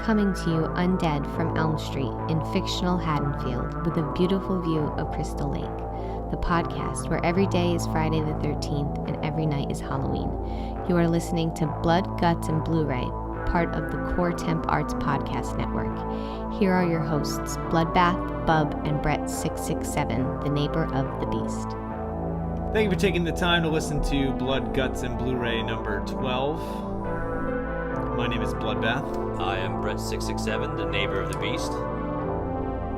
Coming to you undead from Elm Street in fictional Haddonfield with a beautiful view of Crystal Lake, the podcast where every day is Friday the 13th and every night is Halloween. You are listening to Blood, Guts, and Blu-Ray, part of the Core Temp Arts Podcast Network. Here are your hosts, Bloodbath, Bub, and Brett 667, the neighbor of the beast. Thank you for taking the time to listen to Blood, Guts, and Blu-ray number 12. My name is Bloodbath. I am Brett 667, the neighbor of the beast.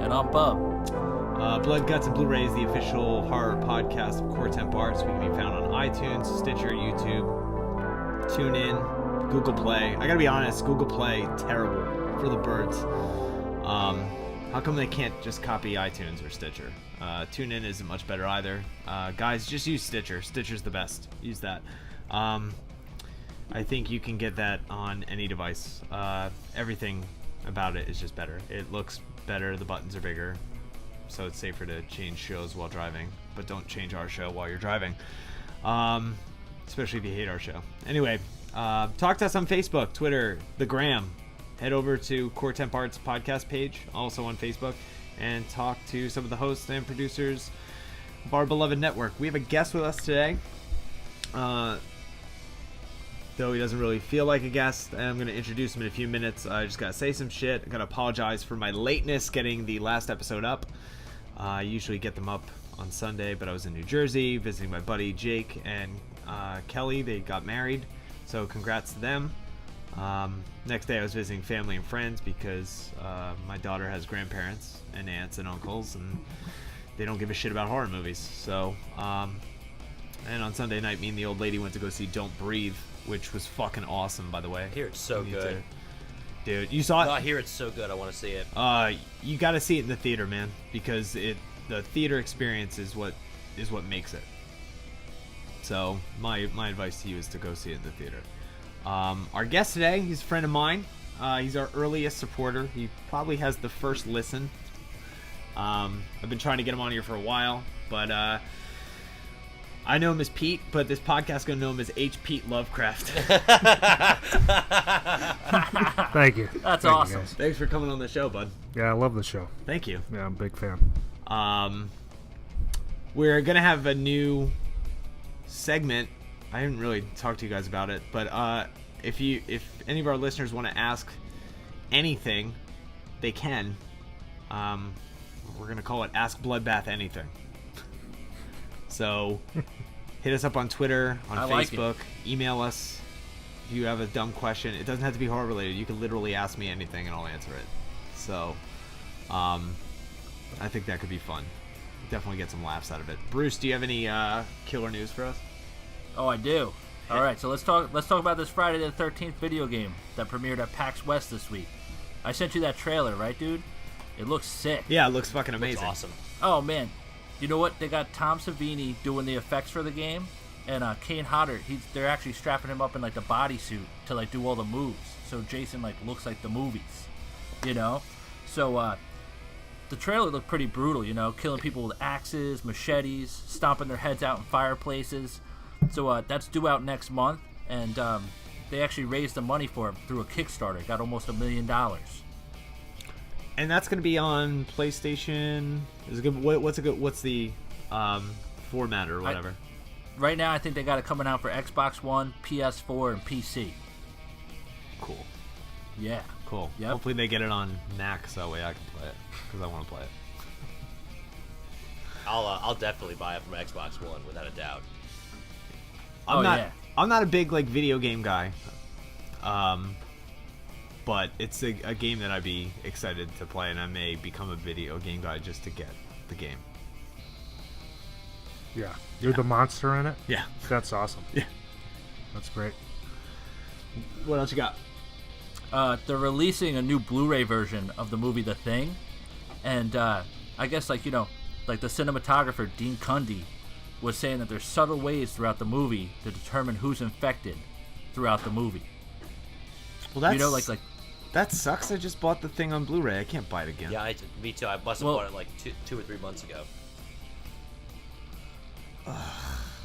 And I'm Bub. Blood, Guts, and Blu-ray is the official horror podcast of Core Temp Arts. We can be found on iTunes, Stitcher, YouTube, TuneIn, Google Play. I gotta be honest, Google Play, terrible for the birds. How come they can't just copy iTunes or Stitcher? TuneIn isn't much better either. Guys, just use Stitcher. Stitcher's the best. Use that. I think you can get that on any device. Everything about it is just better. It looks better, the buttons are bigger, so it's safer to change shows while driving, but don't change our show while you're driving, especially if you hate our show. Anyway, talk to us on Facebook, Twitter, the Gram. Head over to Core Temp Arts podcast page, also on Facebook, and talk to some of the hosts and producers of our beloved network. We have a guest with us today. Though he doesn't really feel like a guest, and I'm going to introduce him in a few minutes. I just got to say some shit. I got to apologize for my lateness getting the last episode up. I usually get them up on Sunday, but I was in New Jersey visiting my buddy Jake and Kelly. They got married, so congrats to them. Next day I was visiting family and friends because my daughter has grandparents and aunts and uncles, and they don't give a shit about horror movies. So, and on Sunday night, me and the old lady went to go see Don't Breathe, which was fucking awesome, by the way. I hear it's so good. Dude, you saw it? No, I hear it's so good. I want to see it. You got to see it in the theater, man, because the theater experience is what makes it. So my advice to you is to go see it in the theater. Our guest today, he's a friend of mine. He's our earliest supporter. He probably has the first listen. I've been trying to get him on here for a while, but I know him as Pete, but this podcast is going to know him as H. Pete Lovecraft. Thank you. That's Thank awesome. you, Thanks for coming on the show, bud. yeah, I love the show. Thank you. Yeah, I'm a big fan. We're going to have a new segment. I didn't really talk to you guys about it, but if any of our listeners want to ask anything, they can. We're going to call it Ask Bloodbath Anything. So hit us up on Twitter, on Facebook, email us if you have a dumb question. It doesn't have to be horror related. You can literally ask me anything and I'll answer it. So I think that could be fun. Definitely get some laughs out of it. Bruce, do you have any killer news for us? Oh, I do. All right, so let's talk about this Friday the 13th video game that premiered at PAX West this week. I sent you that trailer, right, dude? It looks sick. Yeah, it looks fucking amazing. It's awesome. Oh, man. You know what? They got Tom Savini doing the effects for the game, and Kane Hodder, they're actually strapping him up in, like, the bodysuit to, like, do all the moves. So Jason, like, looks like the movies, you know? So, the trailer looked pretty brutal, you know? Killing people with axes, machetes, stomping their heads out in fireplaces. So, that's due out next month, and they actually raised the money for it through a Kickstarter. Got almost $1 million. And that's going to be on PlayStation. Is it good? What's the format or whatever? Right now, I think they got it coming out for Xbox One, PS4, and PC. Cool. Yeah. Cool. Yep. Hopefully they get it on Mac so that way I can play it because I want to play it. I'll definitely buy it from Xbox One without a doubt. I'm not a big like video game guy. But it's a game that I'd be excited to play, and I may become a video game guy just to get the game. Yeah. You're the monster in it? Yeah. That's awesome. Yeah. That's great. What else you got? They're releasing a new Blu-ray version of the movie The Thing, and I guess, like, you know, like the cinematographer Dean Cundy was saying that there's subtle ways throughout the movie to determine who's infected throughout the movie. Well, that's, you know, like that sucks. I just bought the thing on Blu-ray. I can't buy it again. Yeah, me too. I must have bought it like two or 3 months ago.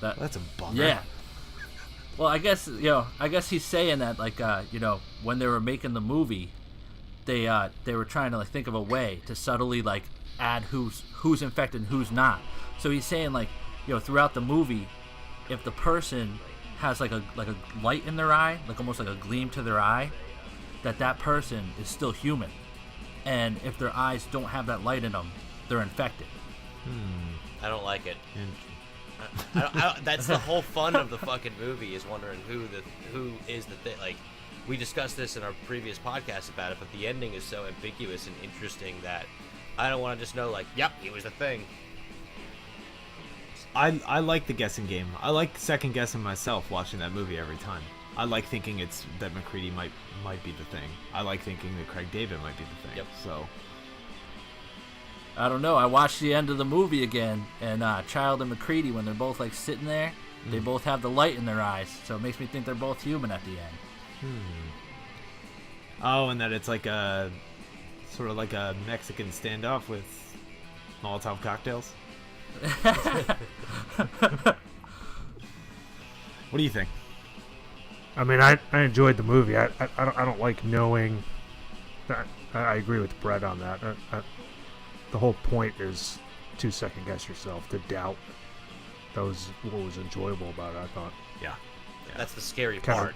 That's a bummer. Yeah. Well, I guess he's saying that, like, when they were making the movie, they were trying to like think of a way to subtly like add who's infected and who's not. So he's saying like, you know, throughout the movie, if the person has like a light in their eye, like almost like a gleam to their eye, that person is still human. And if their eyes don't have that light in them, they're infected. I don't like it. That's the whole fun of the fucking movie, is wondering who is the thing. Like, we discussed this in our previous podcast about it, but the ending is so ambiguous and interesting that I don't want to just know, like, yep, he was the thing. I like the guessing game. I like second guessing myself watching that movie every time. I like thinking it's that McCready might be the thing. I like thinking that Craig David might be the thing. Yep. So I don't know. I watched the end of the movie again, and Child and McCready, when they're both like sitting there, they both have the light in their eyes, so it makes me think they're both human at the end. Oh, and that it's like a sort of like a Mexican standoff with Molotov cocktails. What do you think? I mean, I enjoyed the movie. I don't like knowing that. I agree with Brett on that. The whole point is to second guess yourself, to doubt. That was what was enjoyable about it, I thought. Yeah. That's the scary Kind of- part.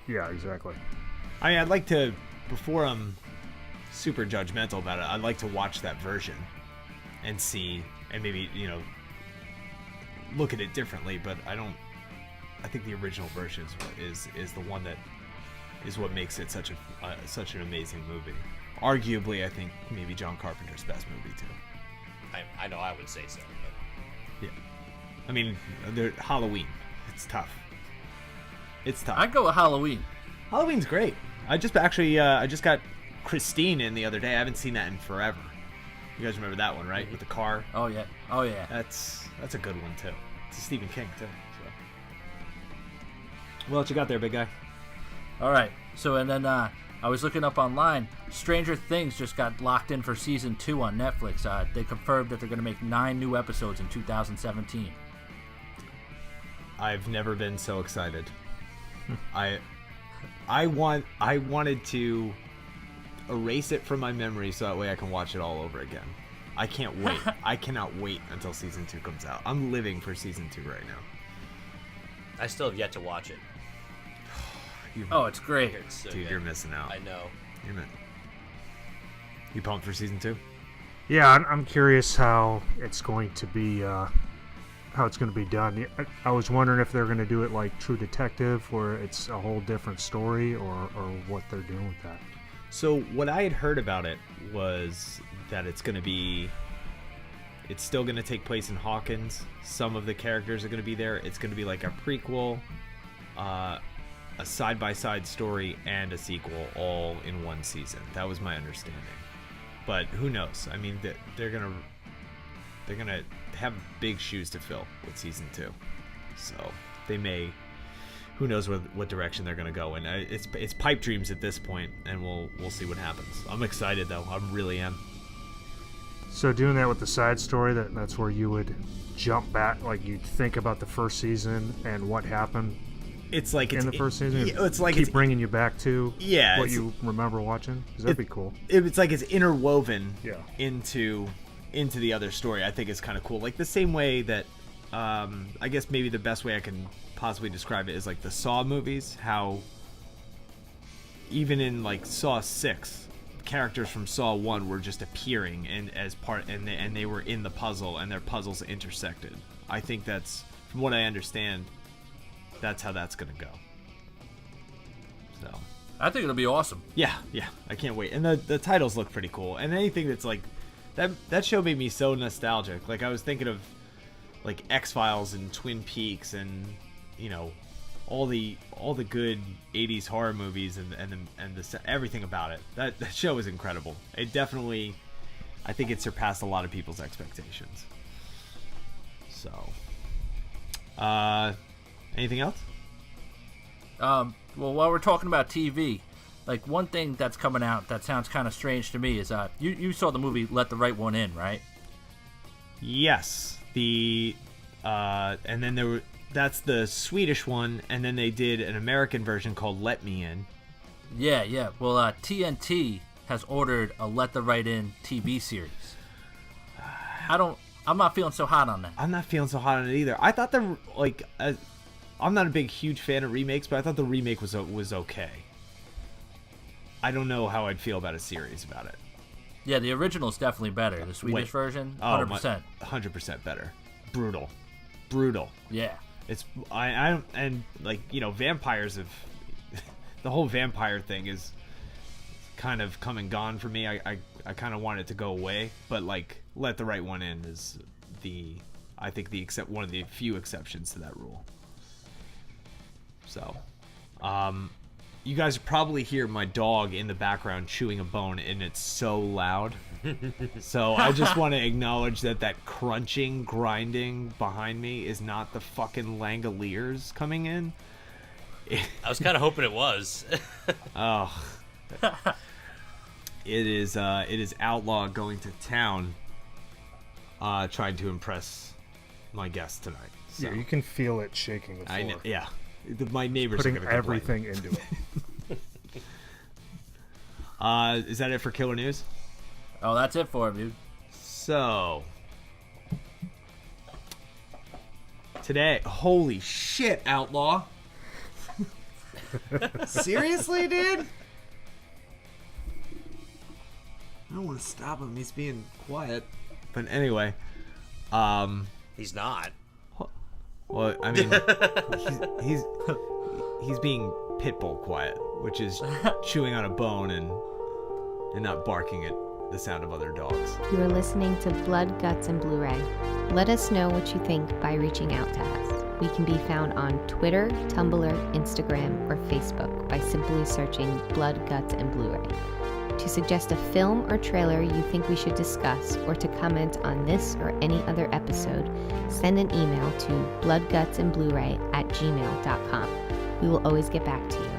Yeah, exactly. I'd like to, before I'm super judgmental about it, I'd like to watch that version and see, and maybe, you know, look at it differently, but I think the original version is the one that is what makes it such an amazing movie. Arguably, I think maybe John Carpenter's best movie too. I know I would say so, but Yeah. I mean, Halloween. It's tough. It's tough. I'd go with Halloween. Halloween's great. I just got Christine in the other day. I haven't seen that in forever. You guys remember that one, right? With the car. Oh yeah. Oh yeah. That's a good one too. It's a Stephen King too. So. What else you got there, big guy? All right. So and then I was looking up online. Stranger Things just got locked in for season 2 on Netflix. They confirmed that they're going to make 9 new episodes in 2017. I've never been so excited. I wanted to erase it from my memory so that way I can watch it all over again. I can't wait. I cannot wait until season 2 comes out. I'm living for season 2 right now. I still have yet to watch it. Oh, it's great. It's so Dude, good. you're missing out. I know. You pumped for season 2? Yeah, I'm curious how it's going to be done. I was wondering if they're going to do it like True Detective, where it's a whole different story, or what they're doing with that. So what I had heard about it was that it's still going to take place in Hawkins. Some of the characters are going to be there. It's going to be like a prequel, a side-by-side story, and a sequel all in one season. That was my understanding. But who knows? I mean, they're gonna have big shoes to fill with season 2, so they may. Who knows what direction they're gonna go in? It's pipe dreams at this point, and we'll see what happens. I'm excited though. I really am. So doing that with the side story, that's where you would jump back, like you'd think about the first season and what happened. It's like in the first season. It's like keep bringing you back to what you remember watching. That'd be cool. It's like it's interwoven into the other story. I think it's kind of cool. Like the same way that I guess maybe the best way I can possibly describe it is like the Saw movies. How even in like Saw 6, characters from Saw 1 were just appearing and they were in the puzzle and their puzzles intersected. I think that's, from what I understand, that's how that's gonna go. So I think it'll be awesome. Yeah, I can't wait. And the titles look pretty cool. And anything that's like that show made me so nostalgic. Like I was thinking of like X-Files and Twin Peaks and, you know, all the good 80s horror movies and everything about it. That show is incredible. It definitely, I think it surpassed a lot of people's expectations. So anything else? Well, while we're talking about TV, like one thing that's coming out that sounds kind of strange to me is you saw the movie Let the Right One In, right? Yes. And then that's the Swedish one, and then they did an American version called Let Me In. Yeah. Well, TNT has ordered a Let the Right In TV series. I'm not feeling so hot on that. I'm not feeling so hot on it either. I thought I'm not a huge fan of remakes, but I thought the remake was okay. I don't know how I'd feel about a series about it. Yeah, the original is definitely better. The Swedish version, 100%. 100% better. Brutal. Yeah. It's vampires have the whole vampire thing is kind of come and gone for me. I kind of want it to go away, but like Let the Right One In is one of the few exceptions to that rule. So, you guys probably hear my dog in the background chewing a bone, and it's so loud. So I just want to acknowledge that crunching, grinding behind me is not the fucking Langoliers coming in. I was kind of hoping it was. Oh. It is Outlaw going to town, trying to impress my guests tonight. So. Yeah, you can feel it shaking the floor. Yeah. My neighbors putting are going to everything into it. Is that it for Killer News? Oh, that's it for him, dude. So today, holy shit, Outlaw! Seriously, dude? I don't want to stop him. He's being quiet. But anyway, he's not. Well, I mean, he's being pitbull quiet, which is chewing on a bone and not barking at the sound of other dogs. You are listening to Blood, Guts, and Blu-ray. Let us know what you think by reaching out to us. We can be found on Twitter, Tumblr, Instagram, or Facebook by simply searching Blood, Guts, and Blu-ray. To suggest a film or trailer you think we should discuss, or to comment on this or any other episode, send an email to bloodgutsandbluray@gmail.com. We will always get back to you.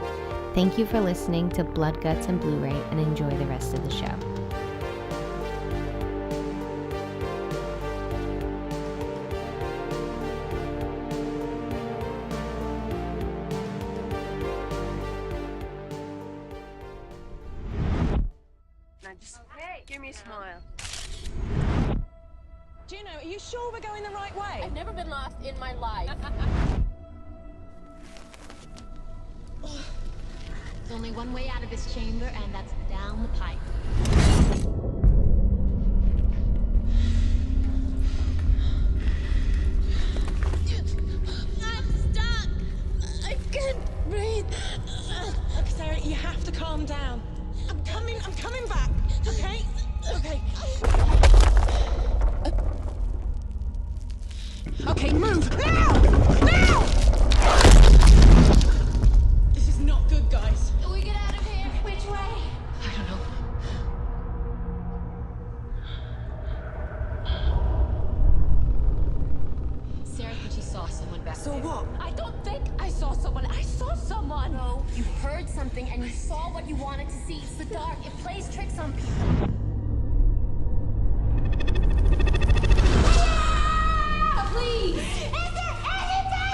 Thank you for listening to Blood, Guts, and Blu-ray, and enjoy the rest of the show. Give me a smile. Juno, are you sure we're going the right way? I've never been lost in my life. There's only one way out of this chamber, and that's down the pipe. I'm stuck. I can't breathe. Look, Sarah, you have to calm down. I'm coming back. Okay? Okay. Okay, move! Now! Now! This is not good, guys. Can we get out of here? Which way? I don't know. Sarah said she saw someone back So there. what? I don't think I saw someone. I saw someone. No, you heard something and you saw what you wanted to see. It's the dark. It plays tricks on people. Please! Is there anybody there?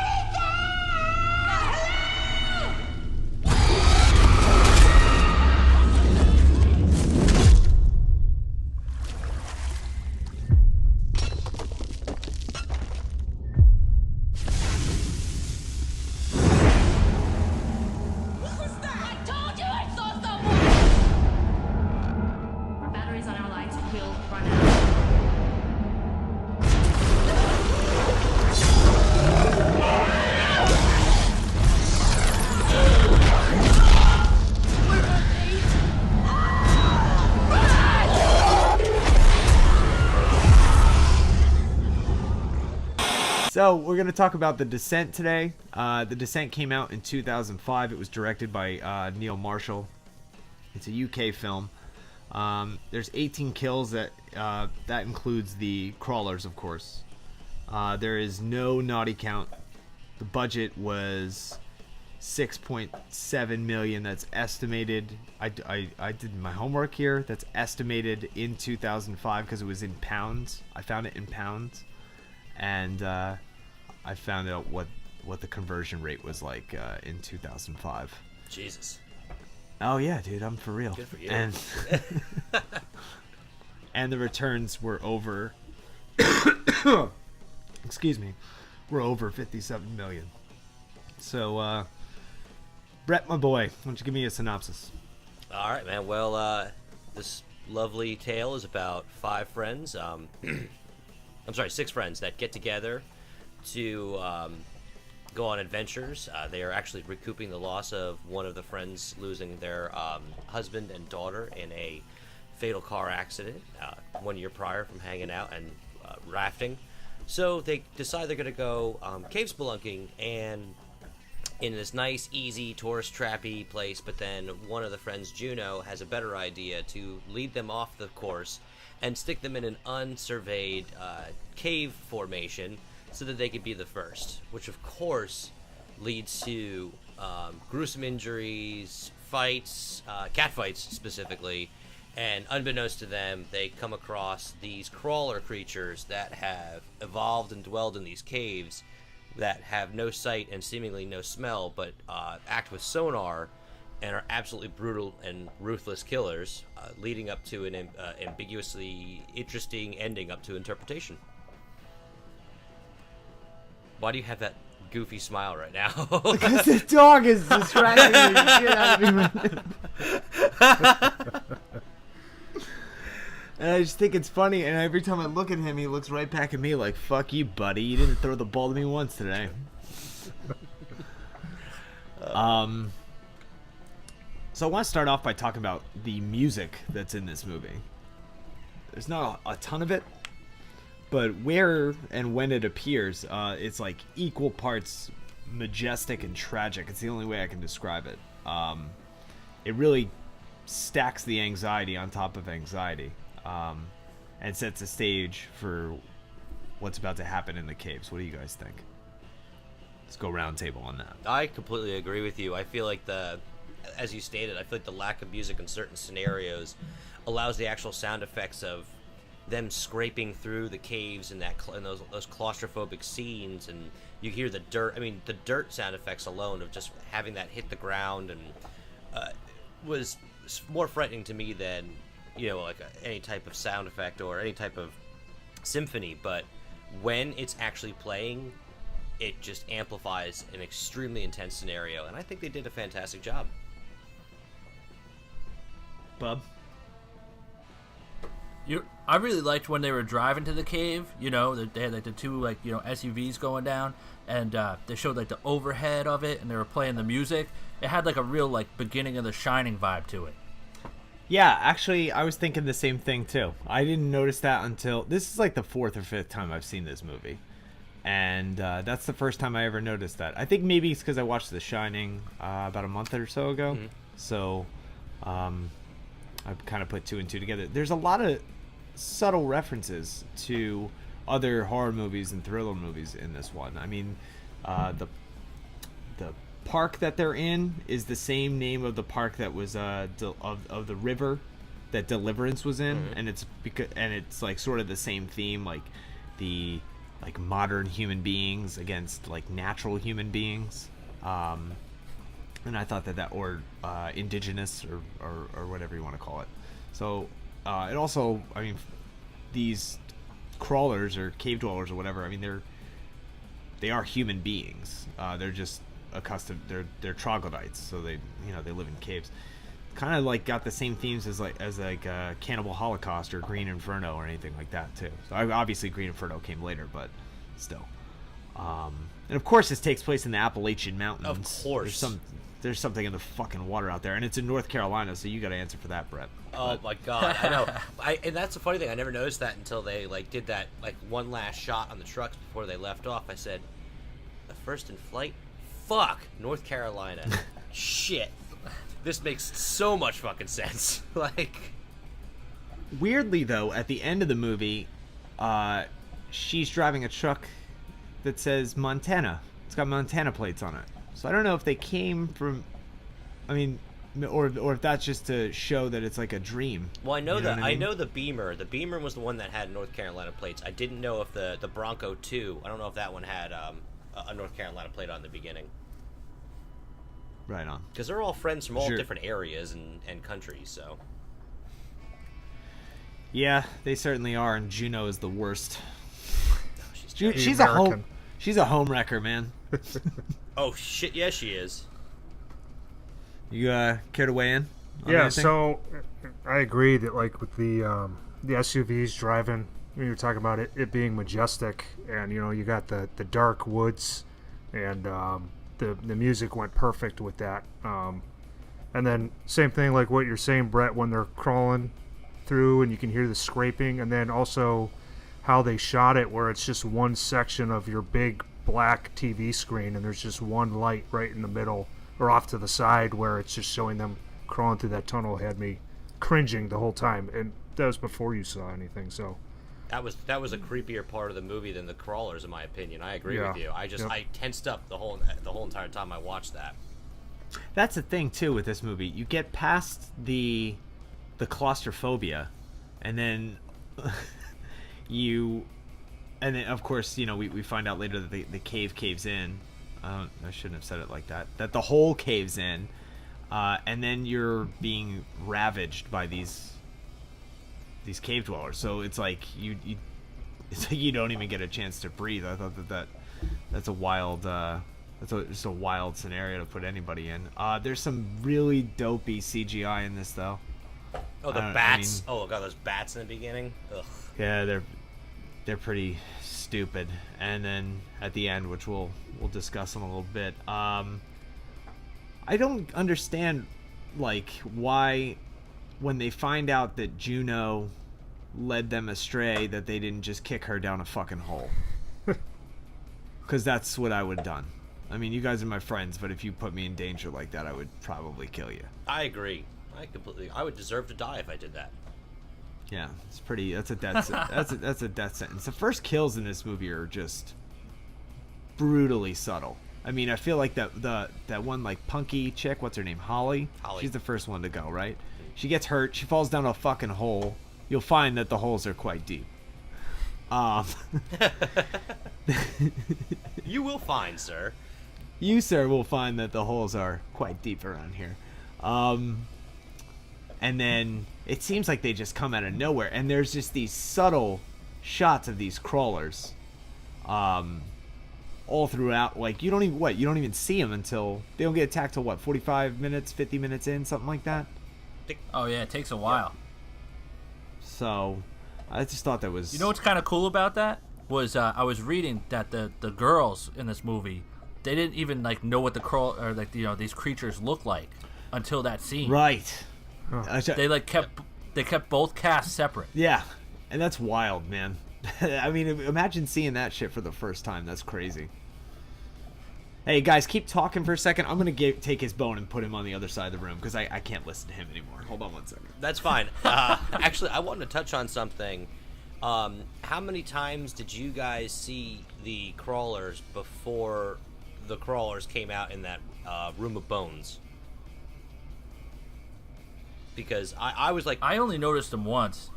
What was that? I told you I saw someone. Batteries on our lights will run out. So we're going to talk about The Descent today. The Descent came out in 2005. It was directed by Neil Marshall. It's a UK film. There's 18 kills. That includes the crawlers, of course. There is no naughty count. The budget was $6.7 million. That's estimated. I did my homework here. That's estimated in 2005 because it was in pounds. I found it in pounds. And I found out what the conversion rate was like in 2005. Jesus. Oh yeah, dude, I'm for real. Good for you. And and the returns were over. Excuse me, were over 57 million. So, Brett, my boy, why don't you give me a synopsis? All right, man. Well, this lovely tale is about 5 friends. I'm sorry, 6 friends that get together to go on adventures. They are actually recouping the loss of one of the friends losing their husband and daughter in a fatal car accident 1 year prior from hanging out and rafting. So they decide they're going to go cave spelunking and in this nice, easy, tourist trappy place, but then one of the friends, Juno, has a better idea to lead them off the course and stick them in an unsurveyed cave formation so that they could be the first, which of course leads to gruesome injuries, fights, catfights specifically, and unbeknownst to them, they come across these crawler creatures that have evolved and dwelled in these caves that have no sight and seemingly no smell, but act with sonar and are absolutely brutal and ruthless killers, leading up to an ambiguously interesting ending up to interpretation. Why do you have that goofy smile right now? Because the dog is distracting the shit out of me. And I just think it's funny, and every time I look at him, he looks right back at me like, fuck you, buddy. You didn't throw the ball to me once today. So I want to start off by talking about the music that's in this movie. There's not a ton of it, but where and when it appears, it's like equal parts majestic and tragic. It's the only way I can describe it. It really stacks the anxiety on top of anxiety. And sets the stage for what's about to happen in the caves. What do you guys think? Let's go round table on that. I completely agree with you. I feel like as you stated, I feel like the lack of music in certain scenarios allows the actual sound effects of them scraping through the caves and those claustrophobic scenes, and you hear the dirt. I mean, the dirt sound effects alone of just having that hit the ground and was more frightening to me than like any type of sound effect or any type of symphony. But when it's actually playing, it just amplifies an extremely intense scenario, and I think they did a fantastic job. Bub? I really liked when they were driving to the cave. They had like the 2 SUVs going down, and they showed like the overhead of it, and they were playing the music. It had like a real like beginning of The Shining vibe to it. Yeah, actually, I was thinking the same thing too. I didn't notice that until this is like the 4th or 5th time I've seen this movie, and that's the first time I ever noticed that. I think maybe it's because I watched The Shining about a month or so ago, so I've kind of put 2 and 2 together. There's a lot of subtle references to other horror movies and thriller movies in this one. I mean, the park that they're in is the same name of the park that was of the river that Deliverance was in, and it's like sort of the same theme, like the modern human beings against like natural human beings, and I thought that or indigenous or whatever you want to call it. So it also, I mean, these crawlers or cave dwellers or whatever, I mean they are human beings. They're just accustomed, they're troglodytes, so they live in caves. Kind of like got the same themes as Cannibal Holocaust or Green Inferno or anything like that too. So obviously Green Inferno came later, but still. And of course this takes place in the Appalachian Mountains. Of course. There's something in the fucking water out there, and it's in North Carolina, so you got to answer for that, Brett. Oh my god, I know. And that's the funny thing. I never noticed that until they did that one last shot on the trucks before they left off. I said, "The first in flight? Fuck, North Carolina. Shit. This makes so much fucking sense." Weirdly though, at the end of the movie, she's driving a truck that says Montana. It's got Montana plates on it. So I don't know if they came from, I mean, or if that's just to show that it's like a dream. Well, I know I know the Beamer. The Beamer was the one that had North Carolina plates. I didn't know if the Bronco 2, I don't know if that one had a North Carolina plate on the beginning. Right on. Because they're all friends from all Sure. different areas and countries, so. Yeah, they certainly are, and Juno is the worst. Oh, She's American. a home wrecker, man. Oh, shit, yeah, she is. You care to weigh in? on Yeah, anything? so I agree that like with the SUVs driving, you were talking about it being majestic, and you got the dark woods, and the music went perfect with that. And then same thing like what you're saying, Brett, when they're crawling through and you can hear the scraping, and then also how they shot it where it's just one section of your big black TV screen and there's just one light right in the middle or off to the side where it's just showing them crawling through that tunnel had me cringing the whole time, and that was before you saw anything. So That was a creepier part of the movie than the crawlers, in my opinion. I agree with you. I tensed up the whole entire time I watched that. That's the thing too with this movie. You get past the claustrophobia, and then and then of course we find out later that the cave caves in. I shouldn't have said it like that. That the hole caves in, and then you're being ravaged by these cave dwellers. So it's like it's like you don't even get a chance to breathe. I thought that's a wild. Just a wild scenario to put anybody in. There's some really dopey CGI in this, though. Oh, the bats! Oh god, those bats in the beginning. Ugh. Yeah, they're pretty stupid. And then at the end, which we'll discuss in a little bit, I don't understand like why when they find out that Juno led them astray that they didn't just kick her down a fucking hole. Because that's what I would have done. I mean, you guys are my friends, but if you put me in danger like that, I would probably kill you. I agree. I would deserve to die if I did that. Yeah, it's pretty. That's a death. That's a death sentence. The first kills in this movie are just brutally subtle. I mean, I feel like that one like punky chick. What's her name? Holly. She's the first one to go, right? She gets hurt. She falls down a fucking hole. You'll find that the holes are quite deep. You will find, sir. You, sir, will find that the holes are quite deep around here. And then it seems like they just come out of nowhere. And there's just these subtle shots of these crawlers all throughout. Like, you don't even see them until... They don't get attacked till, 45 minutes, 50 minutes in, something like that? Oh, yeah, it takes a while. So, I just thought that was... You know what's kind of cool about that? Was I was reading that the girls in this movie, they didn't even know what these creatures look like until that scene. Right. They kept both casts separate. Yeah, and that's wild, man. I mean, imagine seeing that shit for the first time. That's crazy. Hey guys, keep talking for a second. I'm gonna take his bone and put him on the other side of the room because I can't listen to him anymore. Hold on one second. That's fine. Actually, I wanted to touch on something. How many times did you guys see the crawlers before the crawlers came out in that room of bones? Because I was like, I only noticed them once.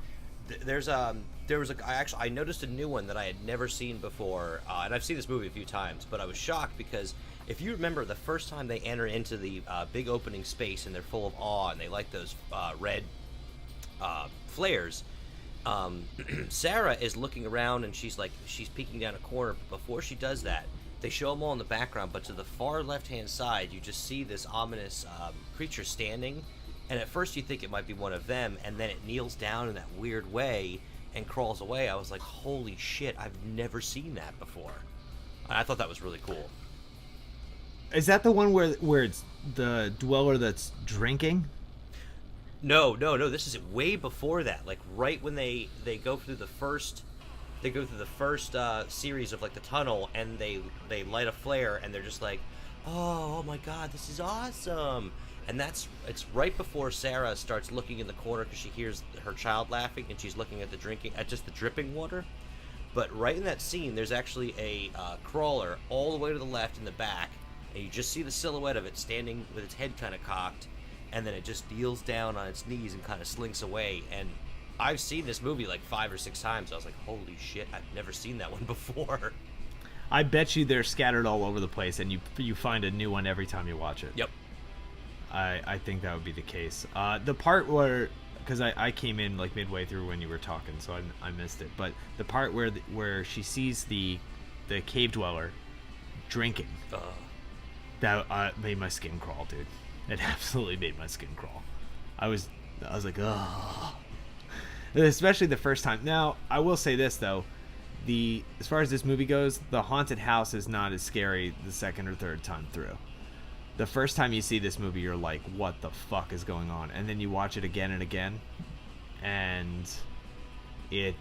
I noticed a new one that I had never seen before, and I've seen this movie a few times, but I was shocked because if you remember the first time they enter into the big opening space and they're full of awe and they light those red flares, Sarah is looking around and she's peeking down a corner. But before she does that, they show them all in the background, but to the far left-hand side, you just see this ominous creature standing, and at first you think it might be one of them, and then it kneels down in that weird way and crawls away. I was like, holy shit, I've never seen that before. I thought that was really cool. Is that the one where it's the dweller that's drinking? No, this is way before that. Like right when they go through the first series of the tunnel, and they light a flare and they're just like, oh my god, this is awesome. And it's right before Sarah starts looking in the corner because she hears her child laughing and she's looking at just the dripping water. But right in that scene, there's actually a crawler all the way to the left in the back, and you just see the silhouette of it standing with its head kind of cocked, and then it just kneels down on its knees and kind of slinks away. And I've seen this movie 5 or 6 times. I was like, holy shit, I've never seen that one before. I bet you they're scattered all over the place, and you find a new one every time you watch it. Yep. I think that would be the case. The part where, because I came in like midway through when you were talking, so I missed it. But the part where she sees the cave dweller drinking, that made my skin crawl, dude. It absolutely made my skin crawl. I was like, oh. Especially the first time. Now, I will say this though, as far as this movie goes, the haunted house is not as scary the second or third time through. The first time you see this movie, you're like, what the fuck is going on? And then you watch it again and again, and it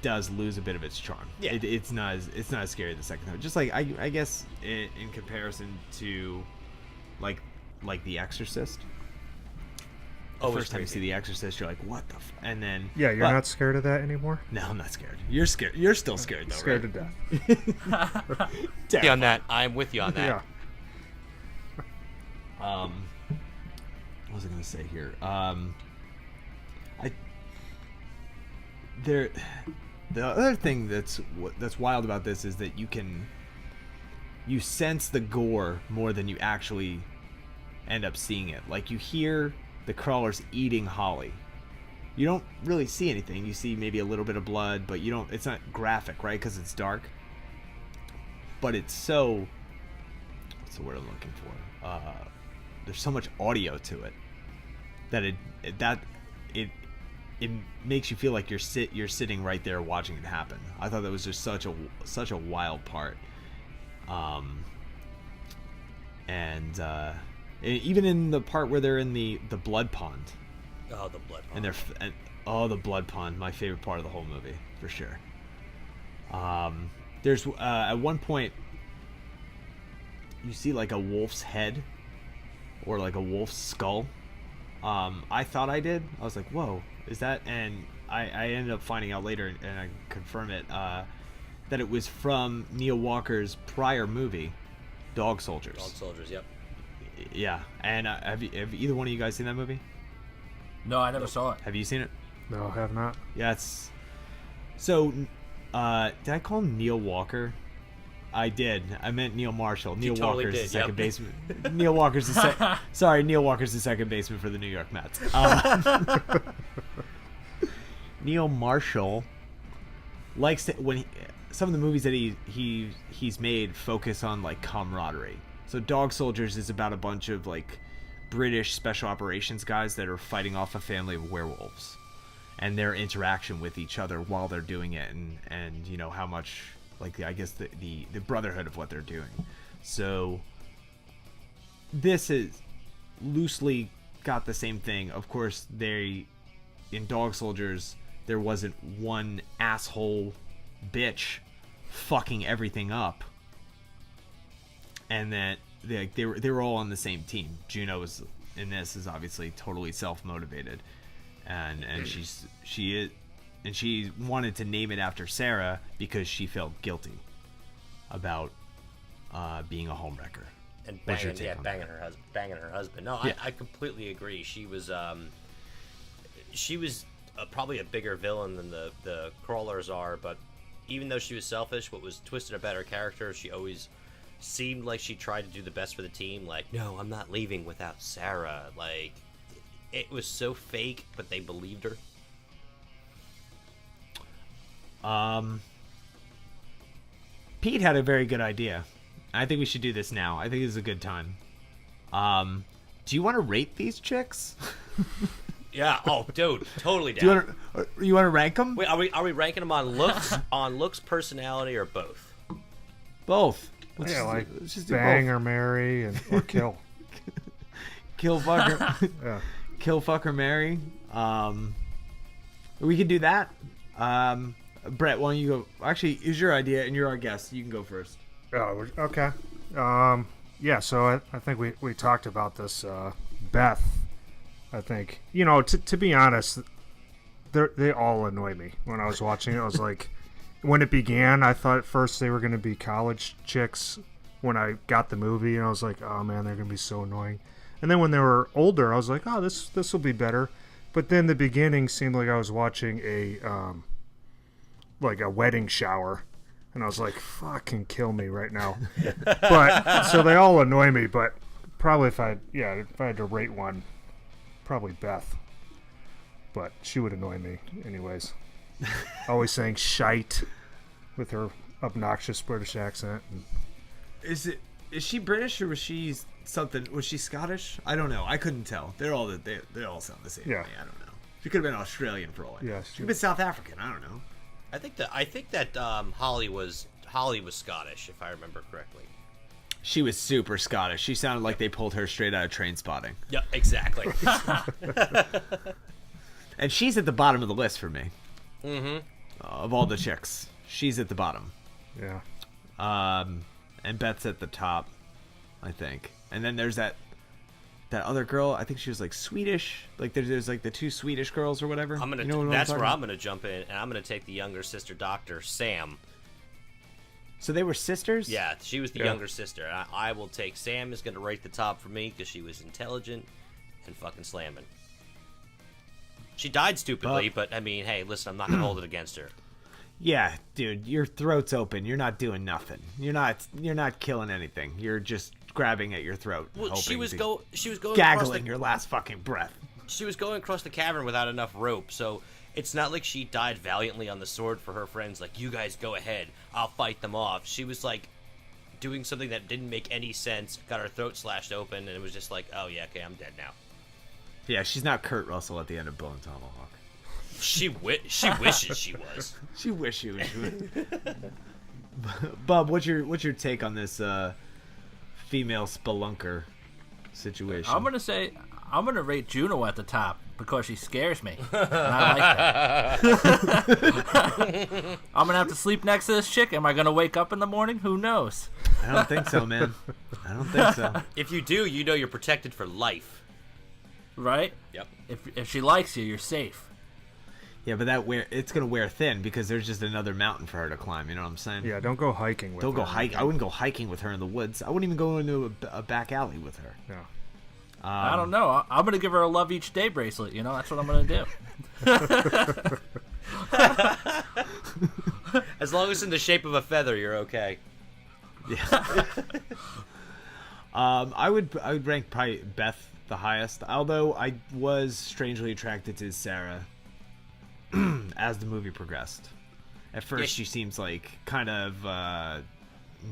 does lose a bit of its charm. Yeah. It's not as scary the second time. Just like I guess in comparison to like The Exorcist. The first time you see The Exorcist, you're like, what the and then yeah, you're not scared of that anymore? No, I'm not scared. You're scared. You're still scared though, scared right? to death. On that, I'm with you on that. Yeah. What was I gonna say here? The other thing that's wild about this is that you sense the gore more than you actually end up seeing it. Like, you hear the crawlers eating Holly. You don't really see anything. You see maybe a little bit of blood, but it's not graphic, right? Because it's dark. But it's so, what's the word I'm looking for? There's so much audio to it that it makes you feel like you're sitting right there watching it happen. I thought that was just such a wild part. And even in the part where they're in the blood pond. Oh, the blood pond. The blood pond, my favorite part of the whole movie, for sure. There's at one point you see like a wolf's head or like a wolf's skull. I thought I did. I was like, whoa, is that? And I ended up finding out later, and I confirm it, that it was from Neil Walker's prior movie, Dog Soldiers. Dog Soldiers, yep. Yeah, and have either one of you guys seen that movie? No, I never saw it. Have you seen it? No, I have not. Yeah, it's... So, did I call him Neil Walker? I did. I meant Neil Marshall. Neil totally Walker's did, the second yep. baseman. Neil Walker's the Sorry, Neil Walker's the second baseman for the New York Mets. Neil Marshall likes to, when some of the movies that he's made focus on like camaraderie. So Dog Soldiers is about a bunch of like British special operations guys that are fighting off a family of werewolves, and their interaction with each other while they're doing it, and you know how much, like, I guess the brotherhood of what they're doing. So this is loosely got the same thing. Of course, in Dog Soldiers there wasn't one asshole bitch fucking everything up, and that they were all on the same team. Juno in this is obviously totally self-motivated, and she wanted to name it after Sarah because she felt guilty about being a homewrecker and banging her husband. No, yeah. I completely agree. She was probably a bigger villain than the crawlers are, but even though she was selfish, what was twisted about her character, she always seemed like she tried to do the best for the team. Like, no, I'm not leaving without Sarah. Like, it was so fake, but they believed her. Pete had a very good idea. I think we should do this now. I think this is a good time. Do you want to rate these chicks? Yeah. Oh, dude, totally down. You want to rank them? Wait, are we ranking them on looks, personality, or both? Both. Let's just bang both. Or marry or kill. Kill, fuck, or yeah. Kill, fuck, or marry. We could do that. Brett, why don't you go? Actually, it's your idea, and you're our guest. You can go first. Oh, okay. Yeah. So I think we talked about this. Beth, I think, to be honest, they all annoy me when I was watching it. I was like, when it began, I thought at first they were going to be college chicks. When I got the movie, and I was like, oh man, they're going to be so annoying. And then when they were older, I was like, oh, this will be better. But then the beginning seemed like I was watching a wedding shower, and I was like, fucking kill me right now. But so they all annoy me, but probably if I had to rate one, probably Beth. But she would annoy me anyways. Always saying shite with her obnoxious British accent. And... Is she British or was she something? Was she Scottish? I don't know. I couldn't tell. They all sound the same. Yeah. To me. I don't know. She could have been Australian for all I know. Yeah, She could have been South African. I don't know. I think that Holly was Scottish, if I remember correctly. She was super Scottish. She sounded like they pulled her straight out of Train Spotting. Yeah, exactly. And she's at the bottom of the list for me. Mm-hmm. Of all the chicks, she's at the bottom. Yeah. And Beth's at the top, I think. And then there's that other girl. I think she was like Swedish. Like there's like the two Swedish girls or whatever. That's where I'm gonna jump in, and I'm gonna take the younger sister, Dr. Sam. So they were sisters? Yeah, she was the younger sister. And I will take Sam is gonna rate the top for me because she was intelligent and fucking slamming. She died stupidly, but I mean, hey, listen, I'm not gonna hold it against her. Yeah, dude, your throat's open. You're not doing nothing. You're not killing anything. You're just grabbing at your throat. Well, she was going gaggling your last fucking breath. She was going across the cavern without enough rope, so it's not like she died valiantly on the sword for her friends. Like, you guys go ahead, I'll fight them off. She was like doing something that didn't make any sense. Got her throat slashed open, and it was just like, oh yeah, okay, I'm dead now. Yeah, she's not Kurt Russell at the end of Bone Tomahawk. She wishes she was. She wishes she was. Bub, what's your take on this female spelunker situation? I'm gonna rate Juno at the top because she scares me. And I like that. I'm gonna have to sleep next to this chick. Am I gonna wake up in the morning? Who knows? I don't think so, man. I don't think so. If you do, you know you're protected for life. Right? Yep. If she likes you, you're safe. Yeah, but it's gonna wear thin because there's just another mountain for her to climb. You know what I'm saying? Yeah, don't go hiking with her. Don't go hike. I wouldn't go hiking with her in the woods. I wouldn't even go into a back alley with her. Yeah. I don't know. I'm gonna give her a love each day bracelet. You know, that's what I'm gonna do. As long as it's in the shape of a feather, you're okay. Yeah. I would rank probably Beth the highest, although I was strangely attracted to Sarah as the movie progressed. At first, she seems like kind of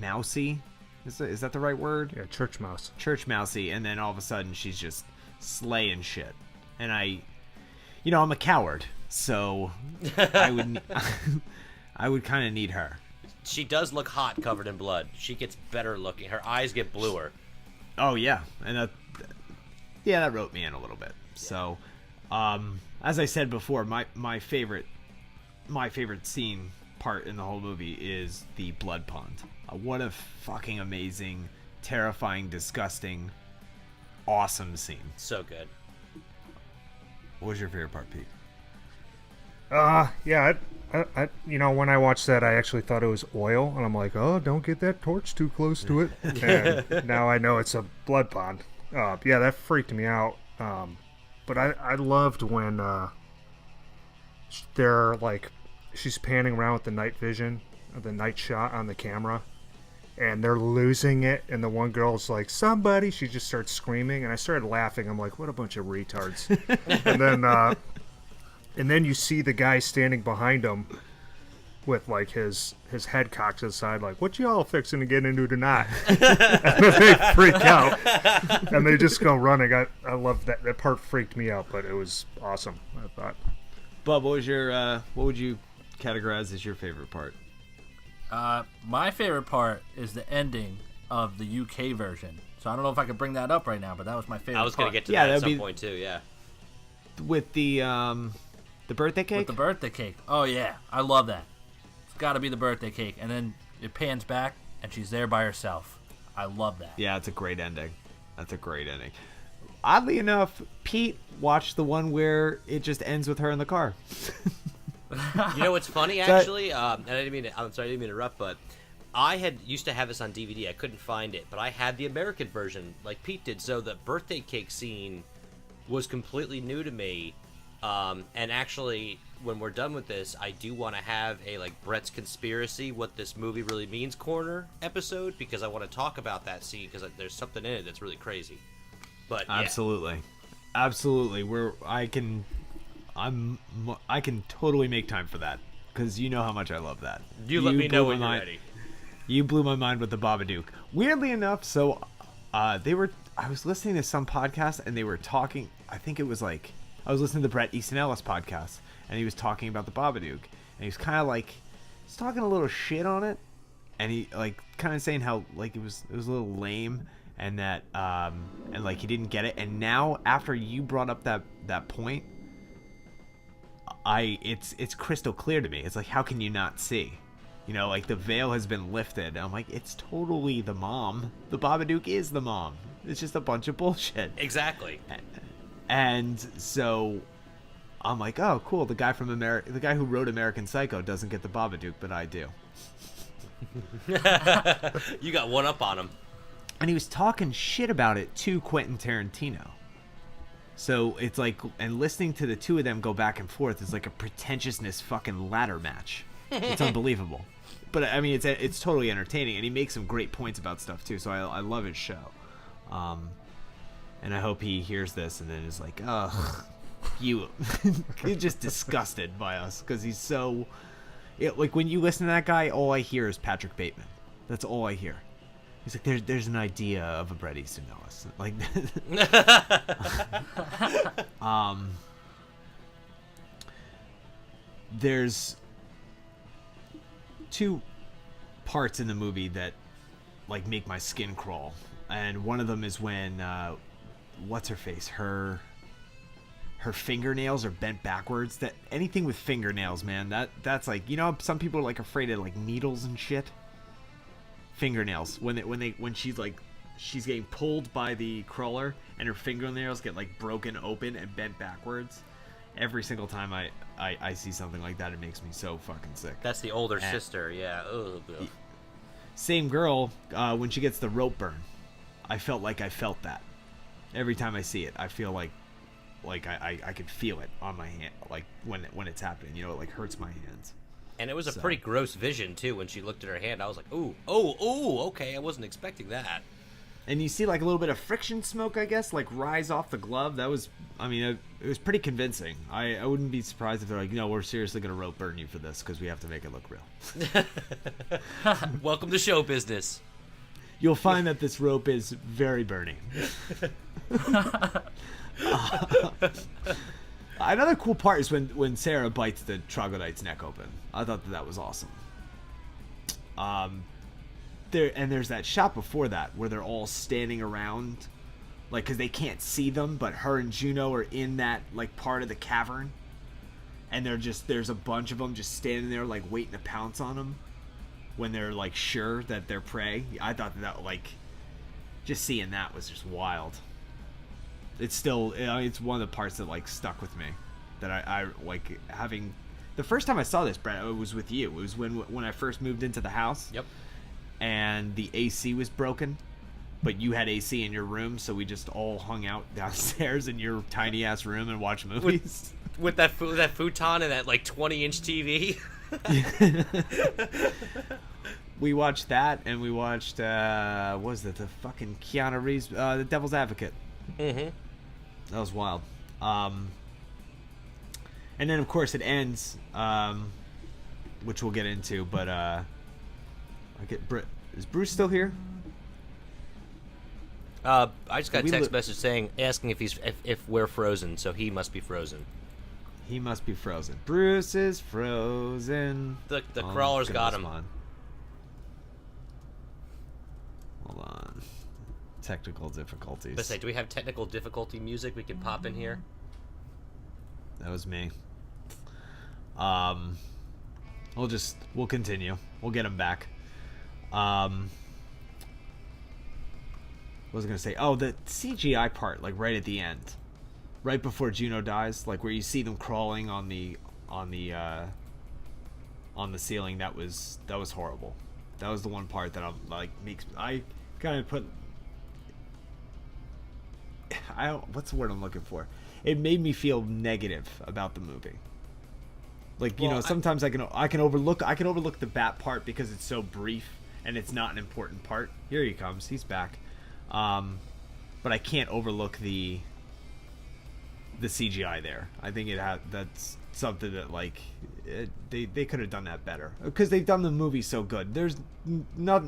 mousy. Is that the right word? Yeah, church mouse. Church mousy, and then all of a sudden she's just slaying shit. And I'm a coward, so I would kind of need her. She does look hot, covered in blood. She gets better looking. Her eyes get bluer. Oh yeah, and that wrote me in a little bit. So, as I said before, my favorite scene part in the whole movie is the blood pond. What a fucking amazing, terrifying, disgusting, awesome scene. So good. What was your favorite part, Pete? Yeah, I when I watched that, I actually thought it was oil, and I'm like, oh, don't get that torch too close to it. And now I know it's a blood pond. Yeah, that freaked me out. But I loved when they're like, she's panning around with the night vision, the night shot on the camera, and they're losing it, and the one girl's like, somebody, she just starts screaming, and I started laughing. I'm like, what a bunch of retards. and then you see the guy standing behind him with like his head cocked to the side, like, what y'all fixing to get into tonight? And then they freak out and they just go running. I love that part. Freaked me out, but it was awesome, I thought. Bub, what would you categorize as your favorite part? My favorite part is the ending of the UK version. So I don't know if I could bring that up right now, but that was my favorite part. I was going to get to that at some point too, yeah. With the birthday cake? With the birthday cake. Oh yeah, I love that. It's got to be the birthday cake, and then it pans back and she's there by herself. I love that. Yeah, it's a great ending. That's a great ending. Oddly enough, Pete watched the one where it just ends with her in the car. You know what's funny, actually? I'm sorry, I didn't mean to interrupt, but I used to have this on DVD. I couldn't find it, but I had the American version, like Pete did. So the birthday cake scene was completely new to me. And actually, when we're done with this, I do want to have a like Brett's conspiracy, what this movie really means corner episode, because I want to talk about that scene because there's something in it that's really crazy. But yeah. Absolutely. I can totally make time for that because you know how much I love that. You let me know when you're ready. You blew my mind with the Babadook. Weirdly enough, so I was listening to some podcast and they were talking. I think it was like I was listening to the Bret Easton Ellis podcast, and he was talking about the Babadook, and he was kind of like, he's talking a little shit on it, and he like kind of saying how like it was a little lame, and that and like he didn't get it. And now after you brought up that point, it's crystal clear to me. It's like, how can you not see? You know, like the veil has been lifted. I'm like, it's totally the mom. The Babadook is the mom. It's just a bunch of bullshit. Exactly. And so I'm like, oh, cool. The guy who wrote American Psycho doesn't get the Babadook, but I do. You got one up on him. And he was talking shit about it to Quentin Tarantino. So it's like, and listening to the two of them go back and forth is like a pretentiousness fucking ladder match. It's unbelievable. But I mean, it's totally entertaining, and he makes some great points about stuff too. So I love his show. And I hope he hears this and then is like, ugh, you're just disgusted by us because he's so. Like when you listen to that guy, all I hear is Patrick Bateman. That's all I hear. He's like, there's an idea of a Bret Easton Ellis. Like, there's two parts in the movie that like make my skin crawl, and one of them is when what's her face, her fingernails are bent backwards. That anything with fingernails, man, that's like, you know, some people are like afraid of like needles and shit. Fingernails, when she's getting pulled by the crawler and her fingernails get like broken open and bent backwards. Every single time I see something like that, it makes me so fucking sick. That's the older sister, yeah. Ugh. Same girl, when she gets the rope burn, I felt that. Every time I see it, I feel like I could feel it on my hand, like when it's happening. You know, it like hurts my hands. And it was a pretty gross vision too. When she looked at her hand, I was like, ooh, okay, I wasn't expecting that. And you see like a little bit of friction smoke, I guess, like rise off the glove. That was, I mean, it was pretty convincing. I wouldn't be surprised if they're like, no, we're seriously going to rope burn you for this because we have to make it look real. Welcome to show business. You'll find that this rope is very burning. Another cool part is when Sarah bites the troglodyte's neck open. I thought that was awesome. There's that shot before that where they're all standing around, like, because they can't see them, but her and Juno are in that like part of the cavern, and there's a bunch of them just standing there like waiting to pounce on them when they're like sure that they're prey. I thought that like just seeing that was just wild. It's still, it's one of the parts that like stuck with me, that I like having. The first time I saw this, Brett, it was with you. It was when I first moved into the house. Yep. And the AC was broken, but you had AC in your room, so we just all hung out downstairs in your tiny ass room and watched movies. With that futon and that like 20-inch TV. We watched that, and we watched what was it, the fucking Keanu Reeves, The Devil's Advocate. Mm-hmm. That was wild. And then of course it ends, which we'll get into. But is Bruce still here? I just got a text message asking if we're frozen, so he must be frozen. He must be frozen. Bruce is frozen. The crawler's got him. Hold on. Technical difficulties. Let's say, do we have technical difficulty music we can pop in here? That was me. We'll continue. We'll get him back. What was I gonna say? Oh, the CGI part, like right at the end, right before Juno dies, like where you see them crawling on the ceiling. That was horrible. That was the one part that I kind of put. What's the word I'm looking for? It made me feel negative about the movie. Like, you know, sometimes I can overlook the bat part because it's so brief and it's not an important part. Here he comes. He's back. But I can't overlook the CGI there. I think that's something that, like, they could have done that better because they've done the movie so good. There's not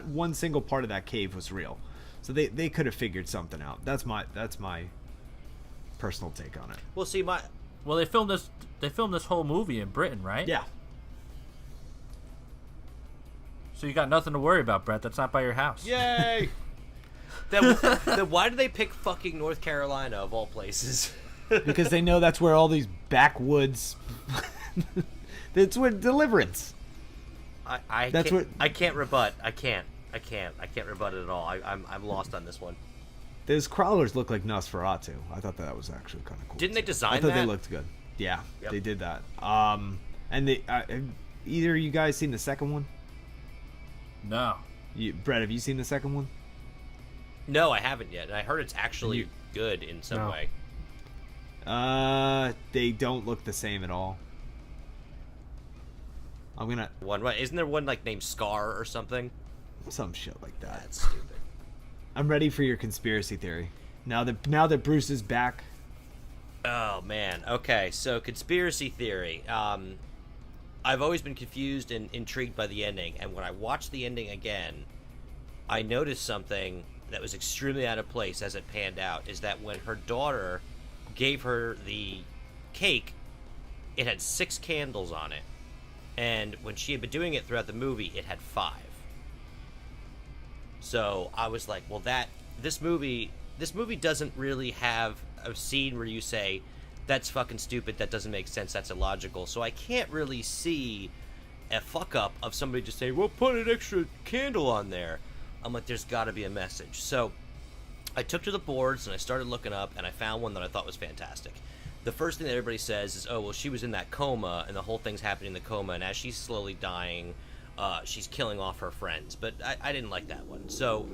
one single part of that cave was real, so they could have figured something out. That's my personal take on it. Well, see, they filmed this whole movie in Britain, right? Yeah. So you got nothing to worry about, Brett. That's not by your house. Yay! then why do they pick fucking North Carolina of all places? Because they know that's where all these backwoods. That's where Deliverance. I can't rebut. I can't rebut it at all. I'm lost on this one. Those crawlers look like Nosferatu. I thought that was actually kind of cool. Didn't they design that? I thought that? they looked good. Yeah, Yep. They did that. And they either of you guys seen the second one? No. Brett, have you seen the second one? No, I haven't yet. And I heard it's actually good in some way. They don't look the same at all. I'm gonna Isn't there one like named Scar or something? Some shit like that. That's stupid. I'm ready for your conspiracy theory. Now that Bruce is back. Oh man. Okay, so conspiracy theory. I've always been confused and intrigued by the ending, and when I watched the ending again, I noticed something that was extremely out of place as it panned out. Is that when her daughter gave her the cake, it had 6 candles on it, and when she had been doing it throughout the movie, it had 5. So I was like, well, this movie doesn't really have a scene where you say, that's fucking stupid, that doesn't make sense, that's illogical. So I can't really see a fuck up of somebody just saying, well, put an extra candle on there. I'm like, there's got to be a message. So I took to the boards and I started looking up, and I found one that I thought was fantastic. The first thing that everybody says is, oh, well, she was in that coma, and the whole thing's happening in the coma, and as she's slowly dying, she's killing off her friends. But I didn't like that one. So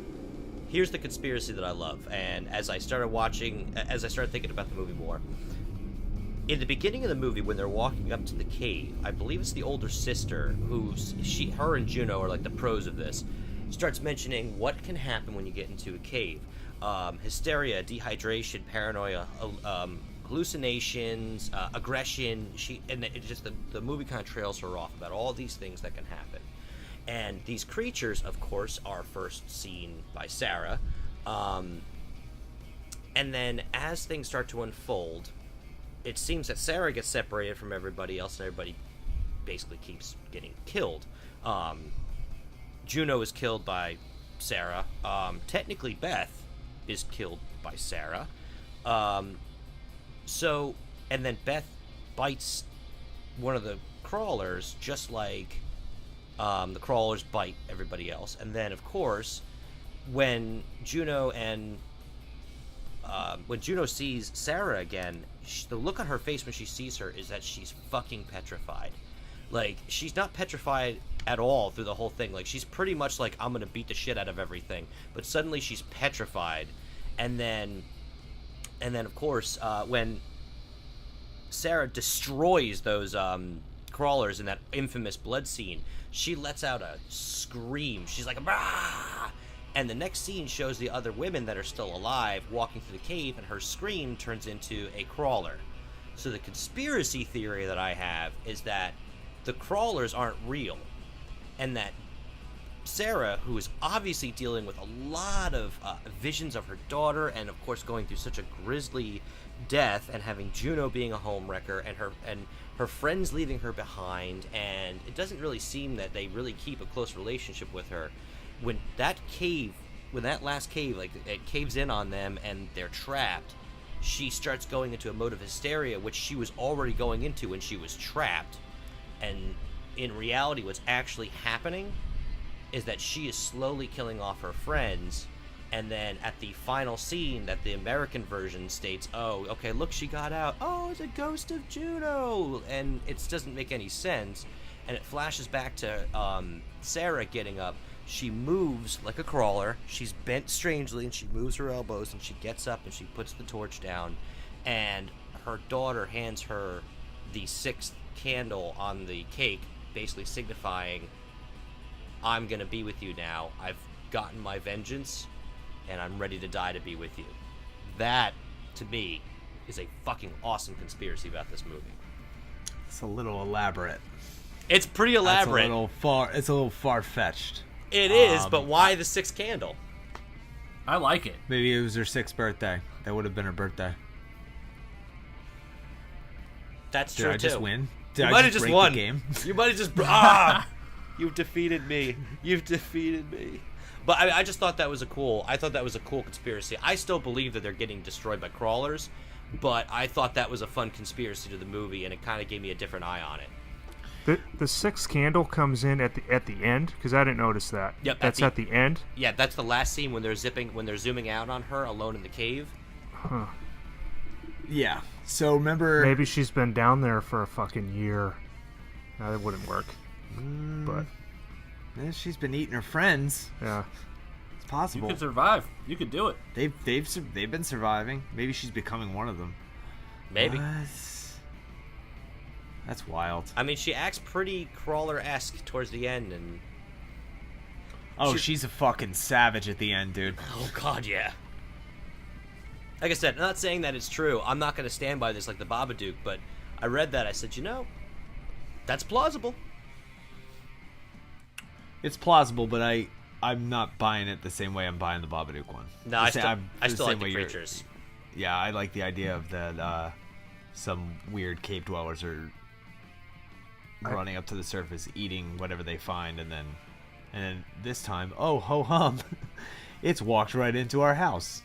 here's the conspiracy that I love. And as I started thinking about the movie more, in the beginning of the movie, when they're walking up to the cave, I believe it's the older sister, her and Juno are like the pros of this, starts mentioning what can happen when you get into a cave. Hysteria, dehydration, paranoia, hallucinations, aggression. The movie kind of trails her off about all these things that can happen. And these creatures, of course, are first seen by Sarah. And then as things start to unfold, it seems that Sarah gets separated from everybody else, and everybody basically keeps getting killed. Juno is killed by Sarah. Technically, Beth is killed by Sarah. And then Beth bites one of the crawlers, just like the crawlers bite everybody else. And then, of course, when Juno sees Sarah again, the look on her face when she sees her is that she's fucking petrified. Like, she's not petrified at all through the whole thing. Like, she's pretty much like, I'm gonna beat the shit out of everything. But suddenly she's petrified. And then of course, when Sarah destroys those crawlers in that infamous blood scene, she lets out a scream. She's like, "Bah!" And the next scene shows the other women that are still alive walking through the cave, and her scream turns into a crawler. So the conspiracy theory that I have is that the crawlers aren't real, and that Sarah, who is obviously dealing with a lot of visions of her daughter, and of course going through such a grisly death, and having Juno being a homewrecker, and her friends leaving her behind, and it doesn't really seem that they really keep a close relationship with her. When that last cave, like, it caves in on them and they're trapped, she starts going into a mode of hysteria, which she was already going into when she was trapped. And in reality, what's actually happening is that she is slowly killing off her friends, and then at the final scene that the American version states, oh, okay, look, she got out. Oh, it's a ghost of Juno! And it doesn't make any sense. And it flashes back to Sarah getting up. She moves like a crawler. She's bent strangely, and she moves her elbows, and she gets up, and she puts the torch down. And her daughter hands her the 6th candle on the cake, basically signifying, I'm gonna be with you now. I've gotten my vengeance, and I'm ready to die to be with you. That, to me, is a fucking awesome conspiracy about this movie. It's a little elaborate. It's pretty elaborate. It's a little far-fetched. It is, but why the sixth candle? I like it. Maybe it was her 6th birthday. That would have been her birthday. That's Did true I too. just win? Did You I might have just break won. the game? You might have just You've defeated me. You've defeated me. But I just thought that was a cool. I thought that was a cool conspiracy. I still believe that they're getting destroyed by crawlers, but I thought that was a fun conspiracy to the movie, and it kind of gave me a different eye on it. The 6th candle comes in at the end, because I didn't notice that. Yep, that's at the end. Yeah, that's the last scene when they're zooming out on her alone in the cave. Huh. Yeah. So remember, Maybe she's been down there for a fucking year. No, that wouldn't work. But she's been eating her friends. yeah, It's You possible. could survive. You could do it. They've been surviving. Maybe she's becoming one of them. Maybe. That's wild. I mean, she acts pretty crawler-esque towards the end, and Oh, she's a fucking savage at the end, dude. oh god, yeah. Like I said, I'm not saying that it's true. I'm not going to stand by this like the Babadook, but I read that. I said, that's plausible. It's plausible, but I'm not buying it the same way I'm buying the Babadook one. No, I still like the creatures. Yeah, I like the idea of that some weird cave dwellers are running up to the surface, eating whatever they find, and then this time, oh ho hum, it's walked right into our house.